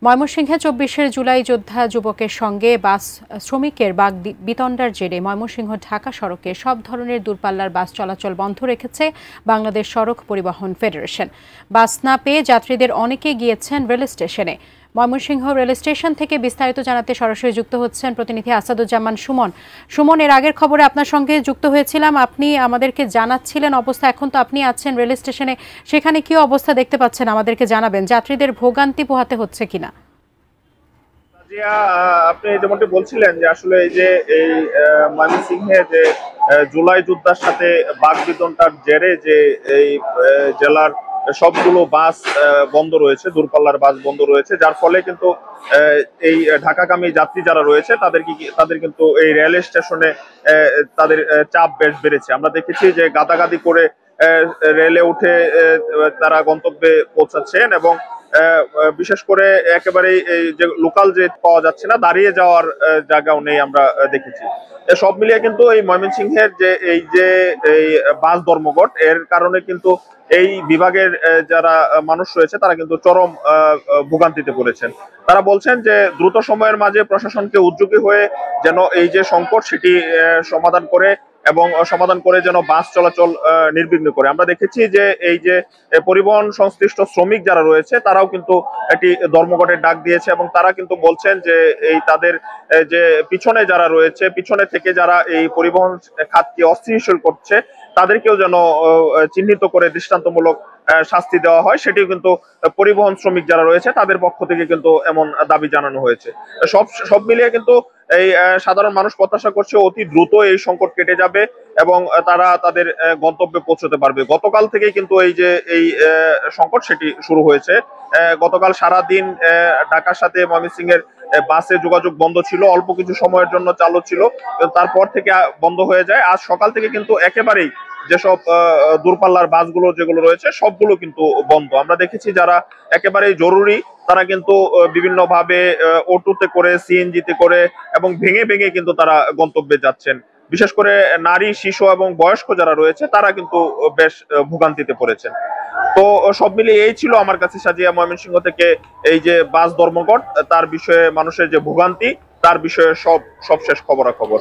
ময়মনসিংহে ২৪ জুলাই যোদ্ধা যুবকের সঙ্গে বাস শ্রমিকের বাগবিতণ্ডার জেরে ময়মনসিংহ ঢাকা সড়কে সব ধরনের দূরপাল্লার বাস চলাচল বন্ধ রেখেছে বাংলাদেশ সড়ক পরিবহন ফেডারেশন। বাস না পেয়ে যাত্রীদের অনেকে গিয়েছেন রেল স্টেশনে। ময়মনসিংহ রেল স্টেশন থেকে বিস্তারিত জানাতে সরাসরি যুক্ত হচ্ছেন প্রতিনিধি আসাদুজ্জামান সুমন। সুমন, এর আগের খবরে আপনার সঙ্গে যুক্ত হয়েছিলাম, আপনি আমাদেরকে জানাচ্ছিলেন অবস্থা। এখন তো আপনি আছেন রেল স্টেশনে, সেখানে কি অবস্থা দেখতে পাচ্ছেন আমাদেরকে জানাবেন। যাত্রীদের ভোগান্তি পোহাতে হচ্ছে কিনা? আপনি যেমনটি বলছিলেন যে আসলে এই যে এই ময়মনসিংহে যে জুলাই যোদ্ধার সাথে বাগবিতণ্ডার জেরে যে এই জেলার সবগুলো বাস বন্ধ রয়েছে, দূরপাল্লার বাস বন্ধ রয়েছে, যার ফলে কিন্তু এই ঢাকাগামী যাত্রী যারা রয়েছে তাদের কিন্তু এই রেল স্টেশনে তাদের চাপ বেশ বেড়েছে। আমরা দেখেছি যে গাদাগাদি করে রেলে উঠে তারা গন্তব্যে পৌঁছাচ্ছেন এবং বিশেষ করে একেবারেই এই যে লোকাল যে পাওয়া যাচ্ছে না, দাঁড়িয়ে যাওয়ার জায়গাও নেই আমরা দেখেছি। সব মিলিয়ে কিন্তু এই ময়মনসিংহের যে এই বাস ধর্মঘট এর কারণে কিন্তু এই বিভাগের যারা মানুষ রয়েছে তারা কিন্তু চরম ভোগান্তিতে পড়েছেন। তারা বলছেন যে দ্রুত সময়ের মাঝে প্রশাসনকে উদ্যোগী হয়ে যেন এই যে সংকট সেটি সমাধান করে যেন বাস চলাচল নির্বিঘ্ন করে। আমরা দেখেছি যে এই যে পরিবহন সংশ্লিষ্ট শ্রমিক যারা রয়েছে তারাও কিন্তু একটি ধর্মঘটের ডাক দিয়েছে এবং তারা কিন্তু বলছেন যে এই তাদের যে পিছনে যারা রয়েছে, পিছনে থেকে যারা এই পরিবহন খাতকে অস্থিতিশীল করছে তাদেরকেও যেন চিহ্নিত করে দৃষ্টান্তমূলক শাস্তি দেওয়া হয়, সেটিও কিন্তু পরিবহন শ্রমিক যারা রয়েছে তাদের পক্ষ থেকে কিন্তু এমন দাবি জানানো হয়েছে। সব মিলিয়ে কিন্তু এই সাধারণ মানুষ প্রত্যাশা করছে অতি দ্রুত এই সংকট কেটে যাবে এবং তারা তাদের গন্তব্যে পৌঁছতে পারবে। গতকাল থেকেই কিন্তু এই যে এই সংকট সেটি শুরু হয়েছে। গতকাল সারা দিন ঢাকার সাথে ময়মনসিংহের বাসে যোগাযোগ বন্ধ ছিল, অল্প কিছু সময়ের জন্য চালু ছিল, তারপর থেকে বন্ধ হয়ে যায়। আজ সকাল থেকে কিন্তু একেবারেই যেসব দূরপাল্লার বাসগুলো যেগুলো রয়েছে সবগুলো কিন্তু বন্ধ। আমরা দেখেছি যারা একেবারেই জরুরি তারা কিন্তু বিভিন্ন ভাবে অটোতে করে, সিএনজিতে করে এবং ভেঙে ভেঙে কিন্তু তারা গন্তব্যে যাচ্ছেন। বিশেষ করে নারী, শিশু এবং বয়স্ক যারা রয়েছে তারা কিন্তু বেশ ভোগান্তিতে পড়েছেন। তো সব মিলিয়ে এই ছিল আমার কাছে সাজিয়া ময়মনসিংহ থেকে এই যে বাস ধর্মঘট, তার বিষয়ে মানুষের যে ভোগান্তি, তার বিষয়ে সব শেষ খবরাখবর।